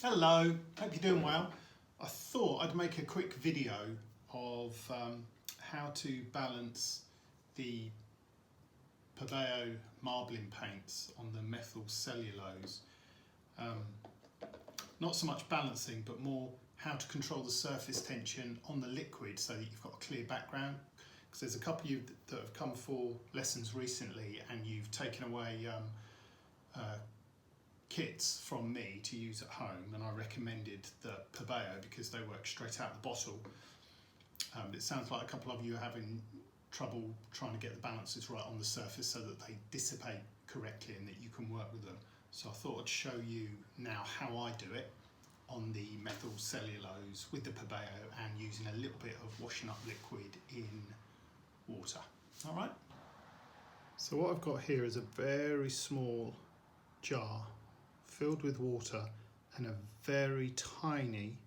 Hello, hope you're doing well. I thought I'd make a quick video of how to balance the Pabeo marbling paints on the methyl cellulose. Not so much balancing, but more how to control the surface tension on the liquid so that you've got a clear background. Because there's a couple of you that have come for lessons recently and you've taken away kits from me to use at home, and I recommended the Pabeo because they work straight out the bottle. It sounds like a couple of you are having trouble trying to get the balances right on the surface so that they dissipate correctly and that you can work with them. So I thought I'd show you now how I do it on the methyl cellulose with the Pabeo and using a little bit of washing up liquid in water. All right. So what I've got here is a very small jar filled with water and a very tiny,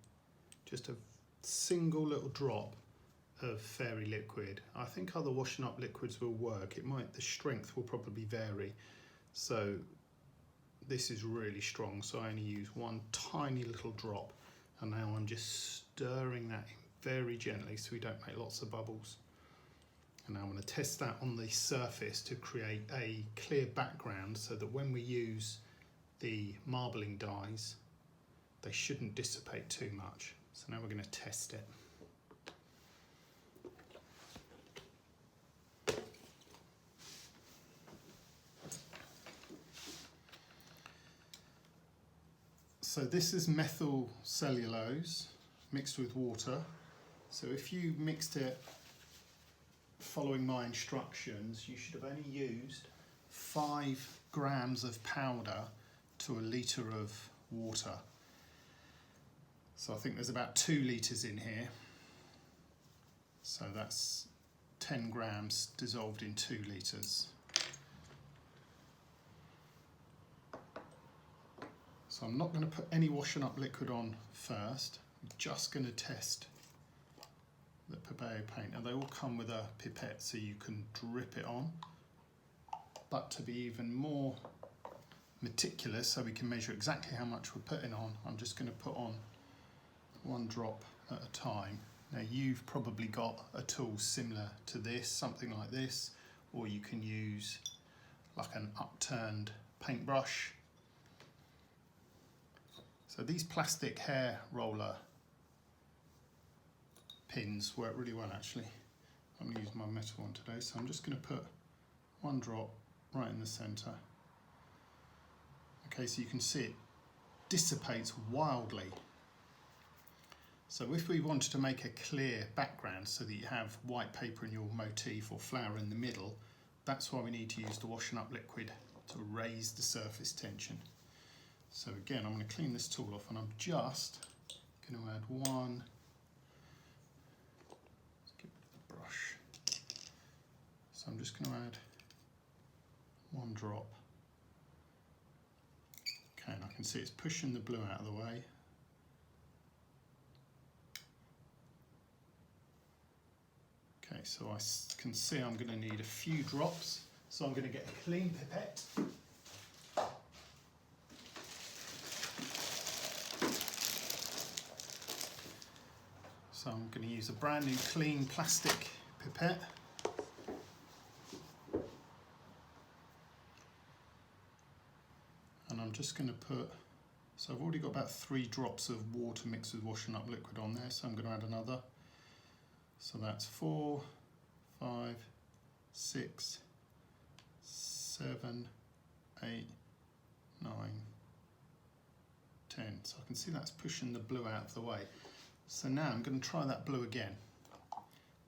just a single little drop of fairy liquid. I think other washing up liquids will work. The strength will probably vary. So this is really strong, so I only use one tiny little drop, and now I'm just stirring that in very gently so we don't make lots of bubbles. And now I'm going to test that on the surface to create a clear background so that when we use the marbling dyes, they shouldn't dissipate too much. So now we're going to test it. So this is methyl cellulose mixed with water. So if you mixed it following my instructions, you should have only used 5 grams of powder to a litre of water. So I think there's about 2 litres in here. So that's 10 grams dissolved in 2 litres. So I'm not going to put any washing up liquid on first. I'm just going to test the Pabeo paint. And they all come with a pipette so you can drip it on. But to be even more meticulous so we can measure exactly how much we're putting on, I'm just going to put on 1 drop at a time. Now you've probably got a tool similar to this, something like this, or you can use like an upturned paintbrush. So these plastic hair roller pins work really well actually. I'm going to use my metal one today, so I'm just going to put 1 drop right in the centre. Okay, so you can see it dissipates wildly. So if we wanted to make a clear background so that you have white paper in your motif or flower in the middle, that's why we need to use the washing up liquid to raise the surface tension. So again, I'm going to clean this tool off and I'm just going to add 1, let's get rid of the brush. So I'm just going to add 1 drop. Okay, and I can see it's pushing the blue out of the way. Okay, so I can see I'm going to need a few drops, so I'm going to get a clean pipette. So I'm going to use a brand new clean plastic pipette. And I'm just going to put, so I've already got about 3 drops of water mixed with washing up liquid on there, so I'm going to add another. So that's 4, 5, 6, 7, 8, 9, 10. So I can see that's pushing the blue out of the way. So now I'm going to try that blue again.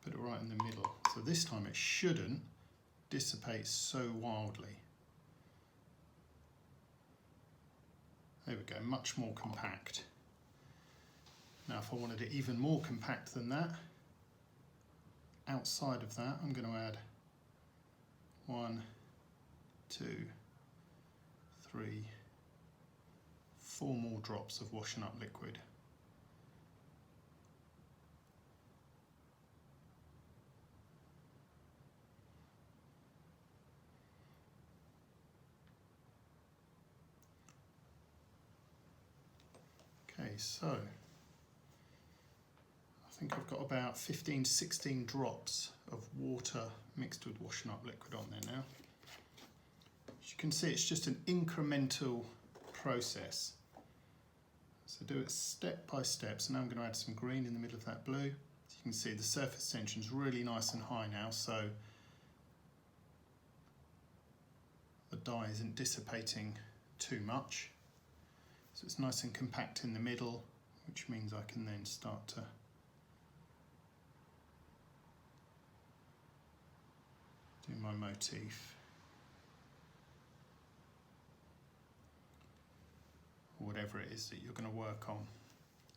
Put it right in the middle. So this time it shouldn't dissipate so wildly. There we go, much more compact. Now if I wanted it even more compact than that, outside of that I'm going to add 1, 2, 3, 4 more drops of washing up liquid. so I think I've got about 15 to 16 drops of water mixed with washing up liquid on there now. As you can see, it's just an incremental process. So do it step by step. So now I'm going to add some green in the middle of that blue. As you can see, the surface tension is really nice and high now, so the dye isn't dissipating too much. So it's nice and compact in the middle, which means I can then start to do my motif. Or whatever it is that you're going to work on.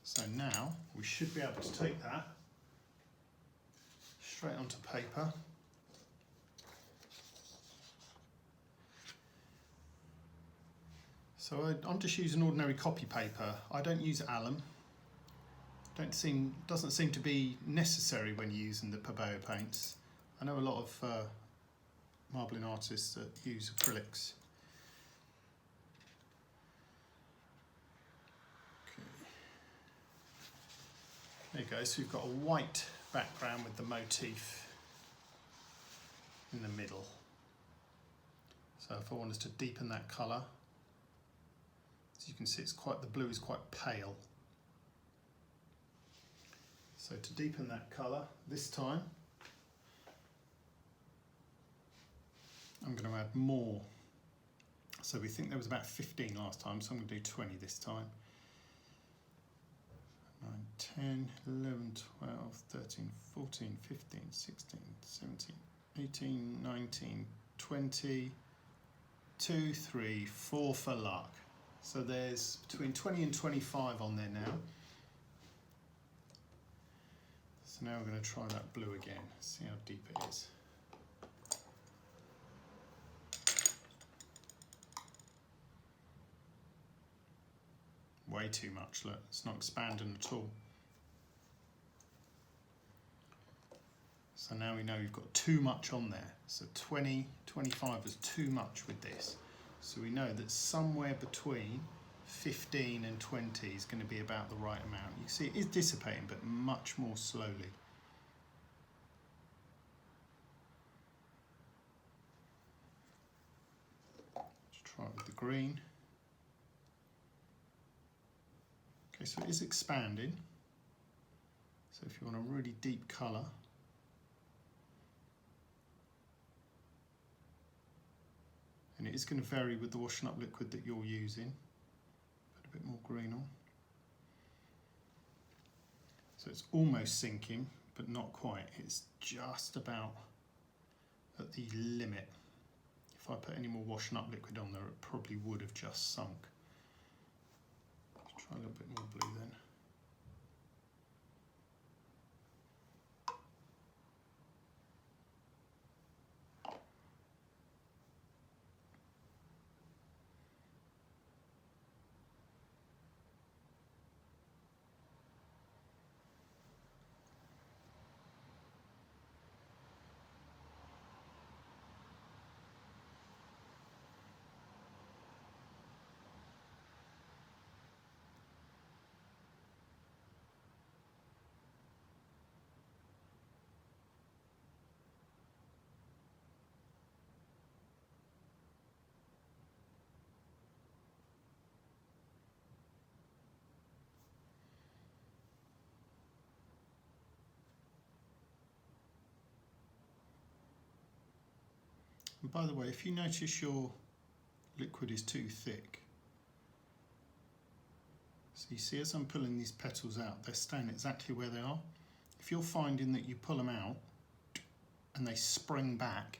So now we should be able to take that straight onto paper. So I'm just using ordinary copy paper. I don't use alum. Doesn't seem to be necessary when you're using the Pabeo paints. I know a lot of marbling artists that use acrylics. Okay. There you go. So we've got a white background with the motif in the middle. So if I wanted to deepen that colour, as you can see, the blue is quite pale. So to deepen that colour, this time I'm going to add more. So we think there was about 15 last time, so I'm going to do 20 this time. 9, 10, 11, 12, 13, 14, 15, 16, 17, 18, 19, 20, 2, 3, 4 for luck. So there's between 20 and 25 on there now. So now we're going to try that blue again, see how deep it is. Way too much, look, it's not expanding at all. So now we know we've got too much on there. So 20, 25 is too much with this. So we know that somewhere between 15 and 20 is going to be about the right amount. You can see it is dissipating, but much more slowly. Let's try it with the green. Okay, so it is expanding. So if you want a really deep colour, and it is going to vary with the washing up liquid that you're using. Put a bit more green on. So it's almost sinking, but not quite. It's just about at the limit. If I put any more washing up liquid on there, it probably would have just sunk. Let's try a little bit more blue then. And by the way, if you notice your liquid is too thick, so you see as I'm pulling these petals out, they're staying exactly where they are. If you're finding that you pull them out and they spring back,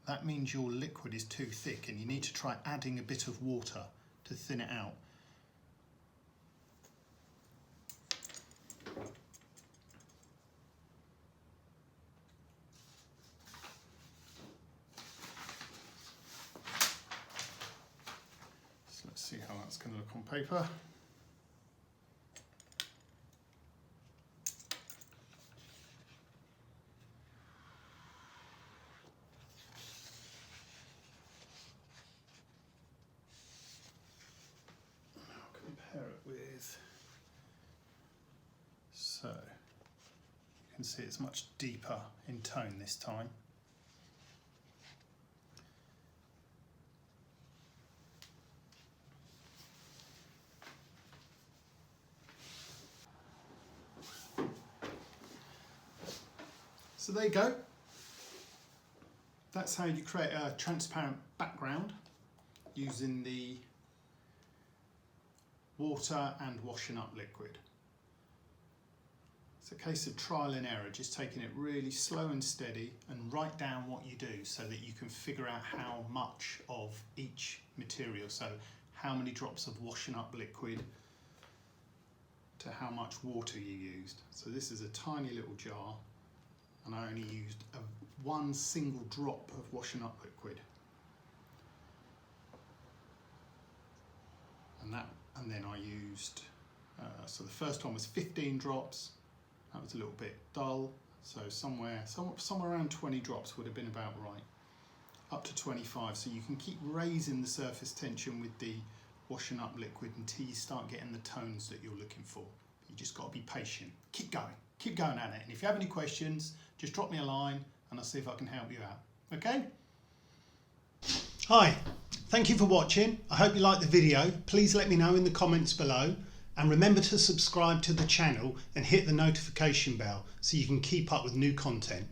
that means your liquid is too thick and you need to try adding a bit of water to thin it out. So let's see how that's going to look on paper. Compare it with So you can see it's much deeper in tone this time. So there you go. That's how you create a transparent background using the water and washing up liquid. It's a case of trial and error, just taking it really slow and steady and write down what you do so that you can figure out how much of each material, so how many drops of washing up liquid to how much water you used. So this is a tiny little jar, and I only used one single drop of washing up liquid. And then I used, so the first one was 15 drops. That was a little bit dull. So somewhere around 20 drops would have been about right. Up to 25, so you can keep raising the surface tension with the washing up liquid until you start getting the tones that you're looking for. You just got to be patient. Keep going at it. And if you have any questions, just drop me a line and I'll see if I can help you out. Okay? Hi, thank you for watching. I hope you liked the video. Please let me know in the comments below, and remember to subscribe to the channel and hit the notification bell so you can keep up with new content.